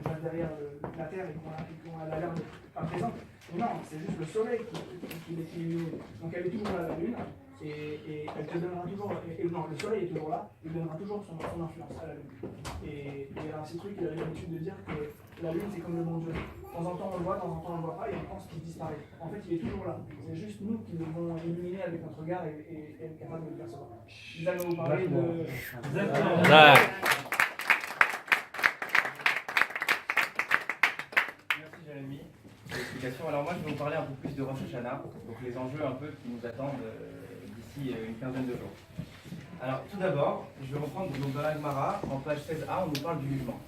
passe derrière la terre et qu'on a l'air pas présente. Mais non, c'est juste le soleil qui l'illumine. Donc elle est toujours là, la lune. Et elle te donnera toujours, non, le soleil est toujours là, il donnera toujours son influence à la lune. Et alors ces trucs, il a l'habitude de dire que la lune c'est comme le bon Dieu. De temps en temps on le voit, de temps en temps on le voit pas, et on pense qu'il disparaît. En fait, il est toujours là. C'est juste nous qui devons illuminer avec notre regard et être capable de le percevoir. Nous allons vous parler de. Merci Jérémy pour l'explication. Alors moi je vais vous parler un peu plus de Rosh Hashanah, donc les enjeux un peu qui nous attendent d'ici une quinzaine de jours. Alors tout d'abord, je vais reprendre donc, dans la Gemara, en page 16a, on nous parle du jugement.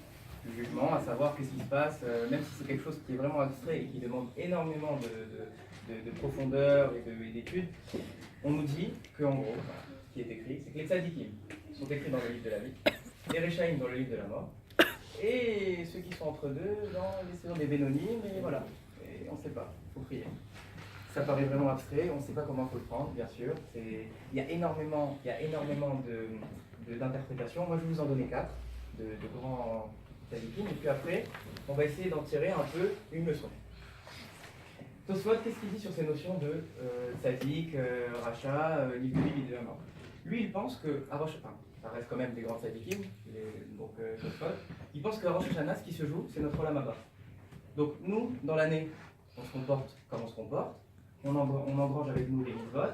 Le jugement, à savoir qu'est-ce qui se passe, même si c'est quelque chose qui est vraiment abstrait et qui demande énormément de profondeur et d'études, on nous dit qu'en gros, voilà, ce qui est écrit, c'est que les tzadikim sont écrits dans le livre de la vie, les Rechaïm dans le livre de la mort, et ceux qui sont entre deux dans les saisons des Bénonim, et voilà. Et on ne sait pas, il faut prier. Ça paraît vraiment abstrait, on ne sait pas comment il faut le prendre, bien sûr. Il y a énormément d'interprétations. Moi, je vais vous en donner 4 de grands tzadikim, et puis après, on va essayer d'en tirer un peu une leçon. Tosfot, qu'est-ce qu'il dit sur ces notions de tzadik, rachat, livre de vie, livre de la mort? Lui, il pense que, ça reste quand même des grands tzadikim, donc Tosfot, il pense que Rosh Hashanah, ce qui se joue, c'est notre Olam Haba. Donc nous, dans l'année, on se comporte comme on se comporte, on engrange avec nous les mitzvot,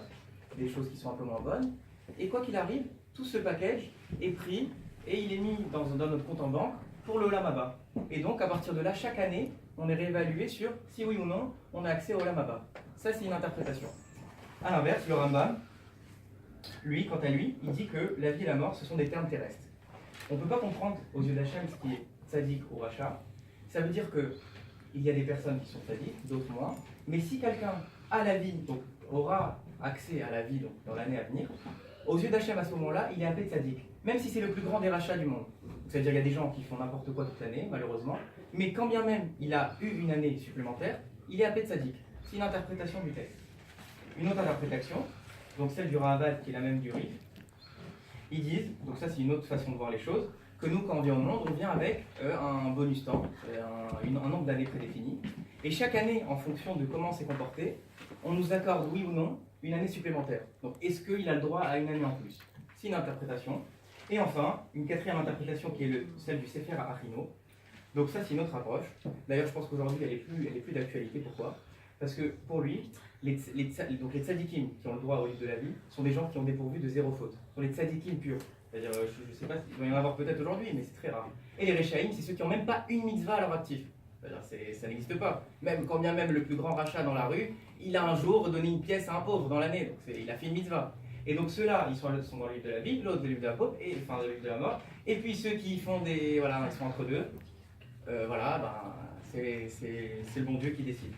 des choses qui sont un peu moins bonnes, et quoi qu'il arrive, tout ce package est pris et il est mis dans notre compte en banque pour le Olam Haba. Et donc, à partir de là, chaque année, on est réévalué sur si oui ou non on a accès au Olam Haba. Ça, c'est une interprétation. A l'inverse, le Rambam, lui, quant à lui, il dit que la vie et la mort, ce sont des termes terrestres. On ne peut pas comprendre aux yeux d'Hachem ce qui est tzaddik ou rachat. Ça veut dire qu'il y a des personnes qui sont tzaddik, d'autres moins. Mais si quelqu'un a la vie, donc aura accès à la vie donc, dans l'année à venir, aux yeux d'Hachem à ce moment-là, il est appelé tzaddik. Même si c'est le plus grand des rachats du monde. C'est-à-dire qu'il y a des gens qui font n'importe quoi toute l'année, malheureusement. Mais quand bien même il a eu une année supplémentaire, il est appelé tzaddik. C'est une interprétation du texte. Une autre interprétation, donc celle du Ravad qui est la même du Rif, ils disent, donc ça c'est une autre façon de voir les choses, que nous quand on vient au monde, on vient avec un bonus temps, un nombre d'années prédéfini. Et chaque année, en fonction de comment on s'est comporté, on nous accorde, oui ou non, une année supplémentaire. Donc est-ce qu'il a le droit à une année en plus? C'est une interprétation. Et enfin, une quatrième interprétation qui est celle du Sefer Achino. Donc ça c'est une autre approche. D'ailleurs je pense qu'aujourd'hui elle est plus d'actualité. Pourquoi? Parce que pour lui, les tzadikim qui ont le droit au livre de la vie sont des gens qui ont dépourvu de zéro faute. Ce sont les tzadikim purs. C'est-à-dire, je ne sais pas, il va y en avoir peut-être aujourd'hui, mais c'est très rare. Et les Rechaïm, c'est ceux qui n'ont même pas une mitzvah à leur actif. C'est-à-dire, ça n'existe pas. Même quand bien même le plus grand rachat dans la rue, il a un jour donné une pièce à un pauvre dans l'année. Donc il a fait une mitzvah. Et donc ceux-là, ils sont dans le livre de la vie, l'autre dans le livre de la pauvre, et enfin dans le livre de la mort. Et puis ceux qui font des, voilà, ils sont entre deux. C'est le bon Dieu qui décide.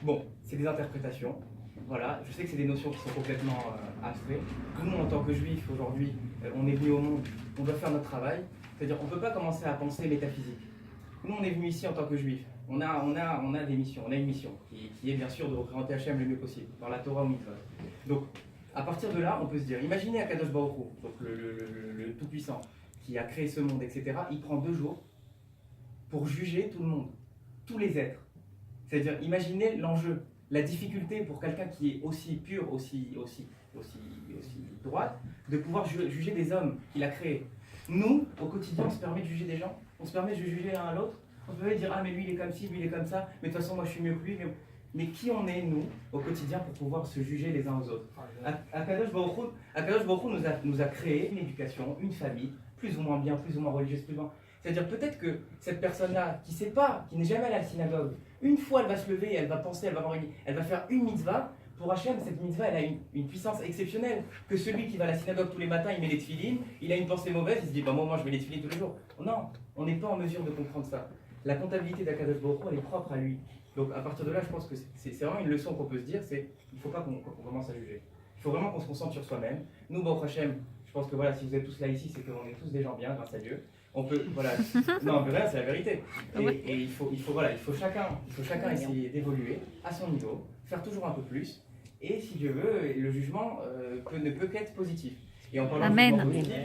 Bon, c'est des interprétations. Voilà, je sais que c'est des notions qui sont complètement abstraites. Nous, en tant que juifs, aujourd'hui, on est venus au monde, on doit faire notre travail. C'est-à-dire, on ne peut pas commencer à penser métaphysique. Nous, on est venus ici en tant que juifs. On a des missions, on a une mission qui est bien sûr de représenter Hachem le mieux possible, dans la Torah ou Mitzvot. Donc, à partir de là, on peut se dire, imaginez Akadosh Baruch Hu, donc le Tout-Puissant, qui a créé ce monde, etc. Il prend 2 jours pour juger tout le monde, tous les êtres. C'est-à-dire, imaginez l'enjeu, la difficulté pour quelqu'un qui est aussi pur, aussi droite, de pouvoir juger des hommes qu'il a créés. Nous, au quotidien, on se permet de juger des gens, on se permet de juger l'un à l'autre, on se permet de dire, ah mais lui il est comme ci, lui il est comme ça, mais de toute façon moi je suis mieux que lui. Mais qui on est, nous, au quotidien, pour pouvoir se juger les uns aux autres? Akadosh Baruch Hu nous a créé une éducation, une famille, plus ou moins bien, plus ou moins religieuse, plus ou moins... C'est-à-dire peut-être que cette personne-là, qui sait pas, qui n'est jamais allée à la synagogue, une fois elle va se lever, elle va penser, elle va faire une mitzvah. Pour Hachem, cette mitzvah, elle a une puissance exceptionnelle. Que celui qui va à la synagogue tous les matins, il met les tefilines, il a une pensée mauvaise, il se dit, bah moi je mets les tefilines tous les jours. Non, on n'est pas en mesure de comprendre ça. La comptabilité d'Akadosh Baruch Hu, elle est propre à lui. Donc à partir de là, je pense que c'est vraiment une leçon qu'on peut se dire, c'est il ne faut pas qu'on commence à juger. Il faut vraiment qu'on se concentre sur soi-même. Nous, Baruch Hachem, je pense que voilà, si vous êtes tous là ici, c'est qu'on est tous des gens bien, grâce à Dieu. On peut, voilà, non, mais là, c'est la vérité. Et il faut chacun essayer d'évoluer à son niveau, faire toujours un peu plus. Et si Dieu veut, le jugement ne peut qu'être positif. Et en parlant de jugement positif,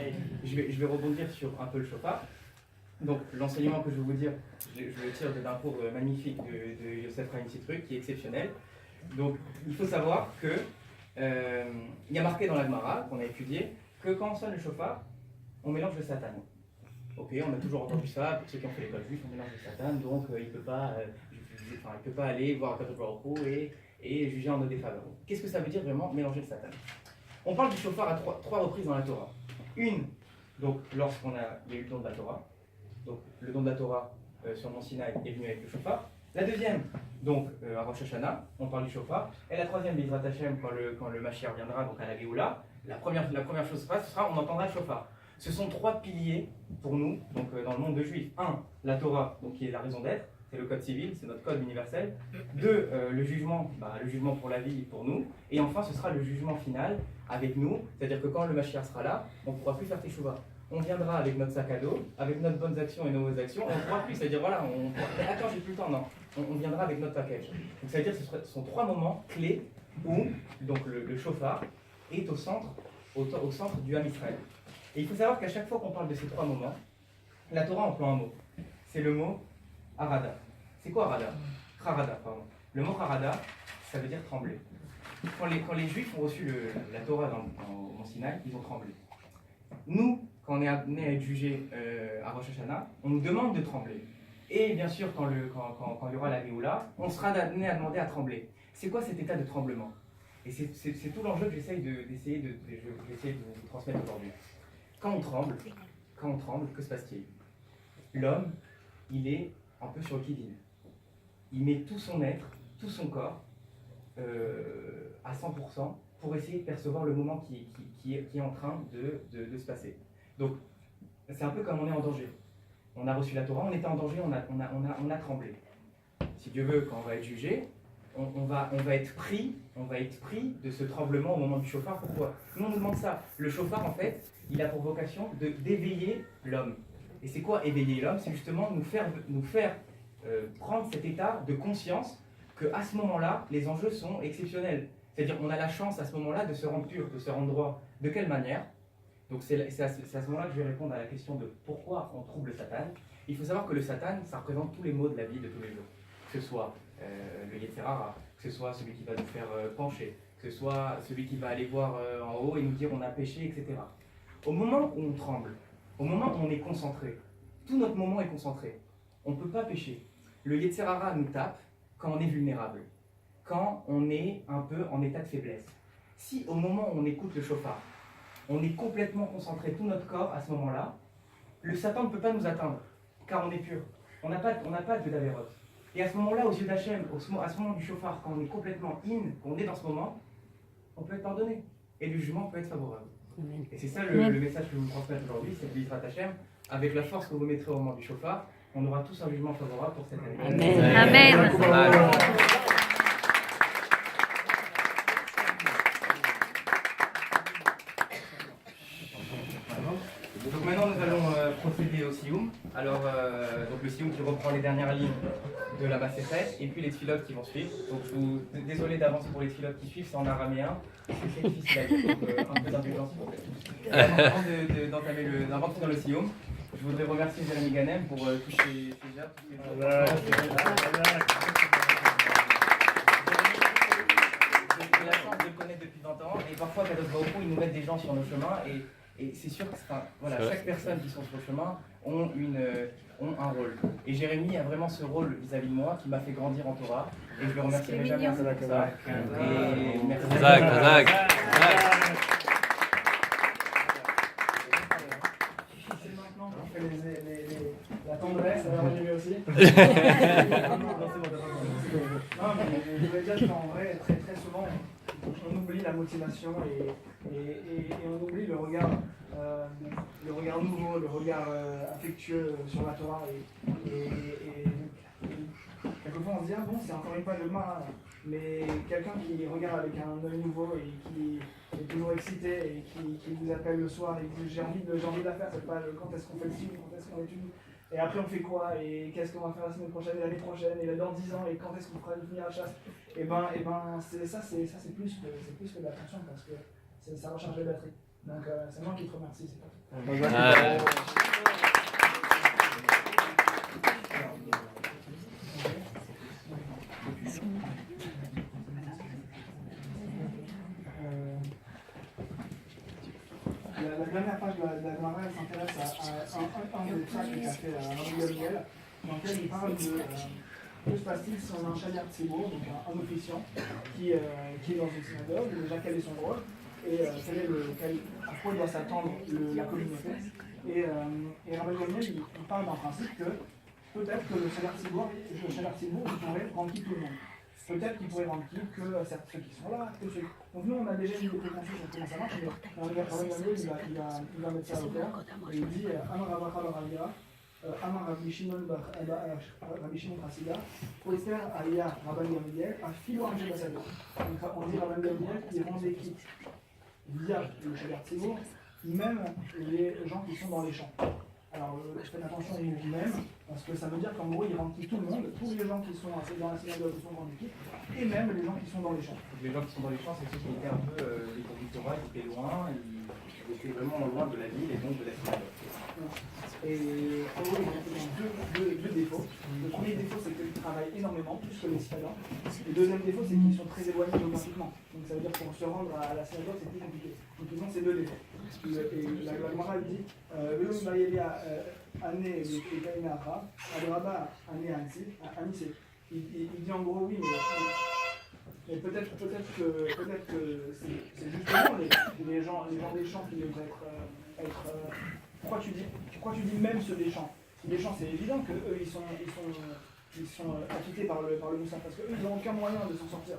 je vais rebondir sur un peu le shofar. Donc l'enseignement que je vais vous dire, je le tire d'un cours magnifique de Yosef Chaim Sitruk, qui est exceptionnel. Donc il faut savoir que il y a marqué dans la Gemara, qu'on a étudié, que quand on sonne le shofar, on mélange le satan. Ok, on a toujours entendu ça, pour ceux qui ont fait l'école juive, on mélange le satan, donc il ne peut pas aller voir Akadosh Baruch Hu et juger en nos défaveur. Qu'est-ce que ça veut dire vraiment mélanger le satan? On parle du shofar à trois reprises dans la Torah. Une, donc lorsqu'il y a eu le don de la Torah. Donc le don de la Torah sur Mont Sinaï est venu avec le shofar. La deuxième, donc à Rosh Hashanah, on parle du shofar. Et la troisième, Bezrat Hashem, quand le Mashiach viendra, donc à la Géoula, la première chose ce sera, on entendra le shofar. Ce sont 3 piliers pour nous, donc dans le monde de juifs. 1, la Torah, donc qui est la raison d'être. c'est le code civil, c'est notre code universel. 2, le jugement pour la vie, pour nous. Et enfin, ce sera le jugement final avec nous, c'est-à-dire que quand le Mashiach sera là, on ne pourra plus faire teshuva. On viendra avec notre sac à dos, avec nos bonnes actions et nos mauvaises actions, on ne pourra plus, c'est-à-dire voilà, attends, j'ai plus le temps, non. On viendra avec notre package. Donc c'est-à-dire que ce sont 3 moments clés où donc le shofar est au centre du Ham Israël. Et il faut savoir qu'à chaque fois qu'on parle de ces 3 moments, la Torah emploie un mot. C'est le mot harada. C'est quoi harada? Harada, pardon. Le mot harada, ça veut dire trembler. Quand les Juifs ont reçu la Torah au Mont Sinaï, ils ont tremblé. Nous, quand on est amené à être jugé à Rosh Hashanah, on nous demande de trembler. Et bien sûr, quand il y aura la Géoula, on sera amené à demander à trembler. C'est quoi cet état de tremblement? Et c'est tout l'enjeu que j'essaie de vous transmettre aujourd'hui. Quand on tremble, que se passe-t-il? L'homme, il est un peu sur le qui-vive. Il met tout son être, tout son corps, à 100% pour essayer de percevoir le moment qui est en train de se passer. Donc, c'est un peu comme on est en danger. On a reçu la Torah, on était en danger, on a tremblé. Si Dieu veut, quand on va être jugé, on va être pris de ce tremblement au moment du shofar. Pourquoi? Nous, on nous demande ça. Le shofar, en fait, il a pour vocation d'éveiller l'homme. Et c'est quoi éveiller l'homme? C'est justement nous faire prendre cet état de conscience qu'à ce moment-là, les enjeux sont exceptionnels. C'est-à-dire qu'on a la chance à ce moment-là de se rendre pur, de se rendre droit. De quelle manière? Donc c'est à ce moment-là que je vais répondre à la question de pourquoi on trouve le Satan. Il faut savoir que le Satan, ça représente tous les maux de la vie de tous les jours. Que ce soit le Yetzer Hara, que ce soit celui qui va nous faire pencher, que ce soit celui qui va aller voir en haut et nous dire on a péché, etc. Au moment où on tremble, au moment où on est concentré, tout notre moment est concentré. On ne peut pas pécher. Le Yetzer Hara nous tape quand on est vulnérable, quand on est un peu en état de faiblesse. Si au moment où on écoute le shofar, on est complètement concentré, tout notre corps à ce moment-là, le Satan ne peut pas nous atteindre, car on est pur. On n'a pas de Daverot. Et à ce moment-là, aux yeux d'Hachem, à ce moment du shofar, quand on est complètement qu'on est dans ce moment, on peut être pardonné. Et le jugement peut être favorable. Amen. Et c'est ça le message que je vous transmets aujourd'hui, c'est que B'Yizrat Hachem, avec la force que vous mettrez au moment du shofar, on aura tous un jugement favorable pour cette année. Amen. Amen. Amen. Donc maintenant nous allons procéder au Sioum. Alors donc le Sioum qui reprend les dernières lignes de la Masséchet et puis les tfilotes qui vont suivre. Donc je vous désolé d'avance pour les tfilotes qui suivent, c'est en araméen, c'est difficile à lire, donc un peu d'indulgence pour vous. Avant de finir le Sioum, je voudrais remercier Jérémy Ganem pour tous ces heures. J'ai la chance de le connaître depuis 20 ans et parfois Kadosh Baruch Hu, il nous met des gens sur nos chemins et c'est sûr que chaque personne qui sont sur le chemin ont un rôle. Et Jérémy a vraiment ce rôle vis-à-vis de moi qui m'a fait grandir en Torah et je le remercierai jamais assez pour ça. Et merci. Maintenant qu'on fait la tendresse, elle va arriver aussi. Non, mais je voulais dire qu'en vrai, très très souvent, on oublie la motivation et on oublie le regard nouveau, le regard affectueux sur la Torah. Et quelquefois on se dit, ah bon, c'est encore une fois le mal, mais quelqu'un qui regarde avec un œil nouveau et qui est toujours excité et qui vous appelle le soir et qui dit j'ai envie de la faire, c'est pas quand est-ce qu'on fait le film, quand est-ce qu'on étudie. Et après on fait quoi? Et qu'est-ce qu'on va faire la semaine prochaine et l'année prochaine et dans 10 ans et quand est-ce qu'on fera venir à la chasse? Et ben c'est plus que de l'attention parce que ça recharge les batteries. Donc c'est moi qui te remercie, c'est pas tout. La dernière page de la Gemara, elle s'intéresse à un des tracts qu'a fait Rabbi Gamliel, dans lequel il parle de que se passe-t-il si on a un Shaliach Tzibur, donc un officiant, qui est dans une synagogue, déjà quel est son rôle, et à quoi doit s'attendre la communauté. Et Rabbi Gamliel, il parle d'un principe que peut-être que le Shaliach Tzibur, pourrait rendre qui tout le monde. Peut-être qu'il pourrait rendre qui que ceux qui sont là, que ceux. Donc nous on a déjà une idée préconçue sur comment ça marche, mais Rabbi Gamliel il va mettre ça au terme, et il dit Amar Rabbacha Baravira, Amar Rabbi Shimon Chassida, Oester Aya Rabban Gamliel, a Philo Amshel Basado. On dit Rabban Gamliel qui rendait quitte via le Shagar Tzibur, même les gens qui sont dans les champs. Alors, faites attention au mot même, parce que ça veut dire qu'en gros, il rend quitte tout le monde, tous les gens qui sont dans la synagogue qui sont dans l'équipe, et même les gens qui sont dans les champs. Les gens qui sont dans les champs, c'est ceux qui étaient un peu les cours du Torah, ils étaient loin, ils étaient vraiment loin de la ville et donc de la synagogue. Et en gros, il y a deux défauts. Le premier défaut, c'est qu'ils travaillent énormément, plus que les citadins. Le deuxième défaut, c'est qu'ils sont très éloignés géographiquement. Donc ça veut dire que pour se rendre à la synagogue, c'est plus compliqué. Donc ils ont ces deux défauts. Et la Gemara dit Velom Bayelia année de Kainara, Adraba année Anissé. Il dit en gros oui, mais peut-être que c'est justement les gens des champs qui devraient être pourquoi tu dis même ceux des champs? Les champs, c'est évident qu'eux, ils sont acquittés par le Moussa, parce qu'eux, ils n'ont aucun moyen de s'en sortir.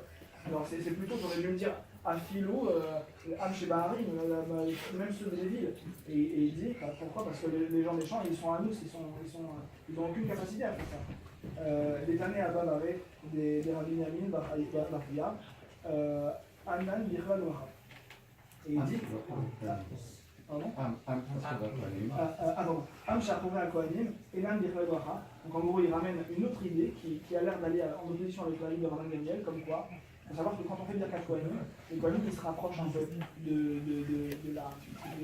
Alors c'est plutôt, j'aurais dû me dire, à Philo, Am Shebahari, même ceux des villes. Et il dit, pourquoi? Parce que les gens des champs, ils sont à nous, ils n'ont aucune capacité à faire ça. Des années à Babaré, des Rabbi Yamin, Bafia, Anan, Birva, Noara. Et il dit, pardon? Am Shachouvé Kohanim, Enan Birva, Noara. Donc en gros, il ramène une autre idée qui a l'air d'aller en opposition avec la ligne de Rabban Gamliel, comme quoi. Il faut savoir que quand on fait Birkat Kohanim, les Kohanim qui se rapprochent un peu de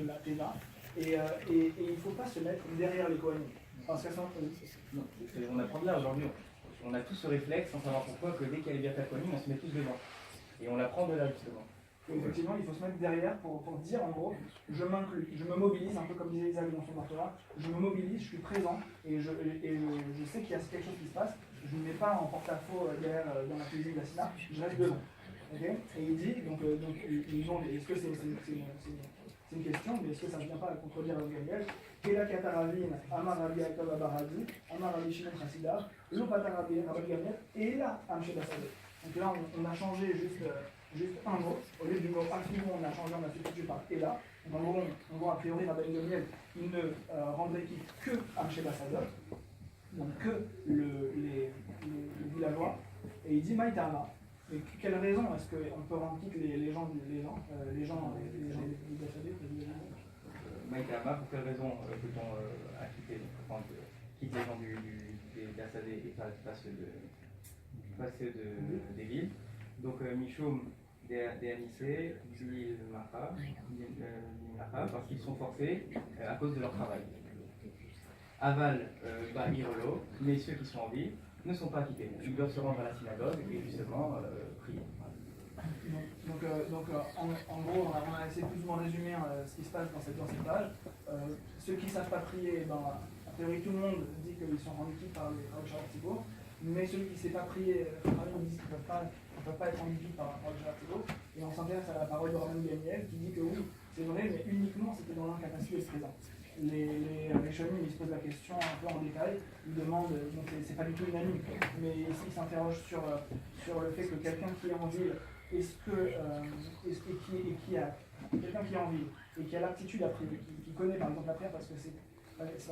la Teva, et il ne faut pas se mettre derrière les Kohanim. Parce qu'à ce moment on apprend de là aujourd'hui. On a tous ce réflexe sans savoir pourquoi que dès qu'il y a les Birkat Kohanim, on se met tous devant. Et on l'apprend de là justement. Effectivement, il faut se mettre derrière pour dire en gros, je m'inclus, je me mobilise, un peu comme disait Isaac dans son marteau, je me mobilise, je suis présent et je sais qu'il y a quelque chose qui se passe, je ne me mets pas en porte-à-faux derrière dans la cuisine de la Sina, je reste devant. Okay, et il dit, donc ils ont, est-ce que c'est une question, mais est-ce que ça ne vient pas à contredire le Gabriel? Kela Kataravin, Amar Rabbi Yaakov Abaradi, Amar Rabbi Shimon Chassida, Lopata Rabbi Gabriel, et là, Amshe Basade. Donc là, on a changé juste un mot, au lieu du mot affirmé, on a changé, on a substitué par et là. Donc en gros, a priori, Rabban Gamliel, il ne rendrait quitte que Amshe Basade, donc que les villageois, et il dit Maïtama. Mais quelle raison est-ce qu'on peut rendre quitte les gens des Bassadés? Maïtama, pour quelle raison peut-on acquitter, quitte les gens des Bassadés et pas ceux des villes? Donc Mishum des Anissé, parce qu'ils sont forcés à cause de leur travail. Aval, Irolo, mais ceux qui sont en ville ne sont pas quittés. Ils doivent se rendre à la synagogue et justement prier. Donc en gros, on a essayé plus ou moins résumer ce qui se passe dans cette page. Ceux qui ne savent pas prier, a priori tout le monde dit qu'ils sont rendus quittes par le Shagar Tzibur, mais celui qui ne sait pas prier, on dit qu'ils ne peuvent pas être rendus quittes par le Shagar Tzibur. Et on s'intéresse à la parole de Rabban Gamliel qui dit que oui, c'est vrai, mais uniquement c'était dans l'incapacité d'être présent. Les Rishonim, ils se posent la question un peu en détail, ils demandent, donc c'est pas du tout unanime, mais ils s'interrogent sur le fait que quelqu'un qui est en ville, quelqu'un qui est en ville et qui a l'aptitude à prier, qui connaît par exemple la prière parce que c'est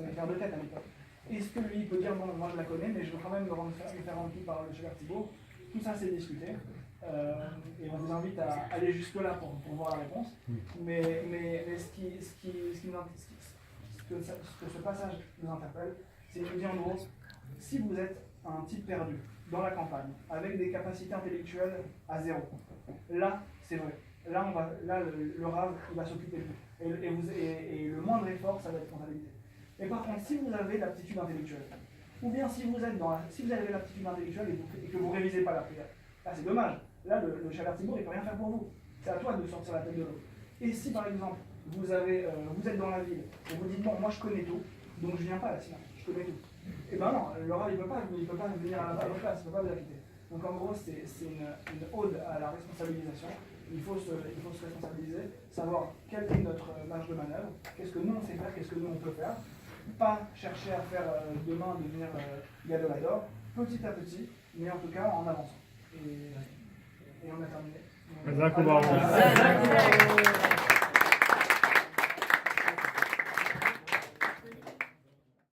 un affaire de tête à l'époque, est-ce que lui il peut dire bon, moi je la connais, mais je veux quand même me faire remplir par le Shagar Tzibur? Tout ça c'est discuté. Et on vous invite à aller jusque là pour voir la réponse. Mais ce que ce passage nous interpelle, c'est qu'il nous dit en gros, si vous êtes un type perdu dans la campagne, avec des capacités intellectuelles à zéro, là, c'est vrai. Là, le Rav, il va s'occuper de vous. Et le moindre effort, ça va être comptabilisé. Mais par contre, si vous avez l'aptitude intellectuelle, ou bien si vous avez l'aptitude intellectuelle et que vous ne révisez pas la prière, là, c'est dommage. Là, le Shagar Tzibur, il ne peut rien faire pour vous. C'est à toi de sortir la tête de l'eau. Et si, par exemple, vous êtes dans la ville et vous dites bon, moi je connais tout, donc je ne viens pas à la synagogue, je connais tout. Et ben non, le Rav il peut pas venir à votre place, il ne peut pas vous acquitter. Donc en gros, c'est une ode à la responsabilisation. Il faut se responsabiliser, savoir quelle est notre marge de manœuvre, qu'est-ce que nous on sait faire, qu'est-ce que nous on peut faire. Pas chercher à faire demain devenir gadolador, petit à petit, mais en tout cas en avançant. Et on a terminé.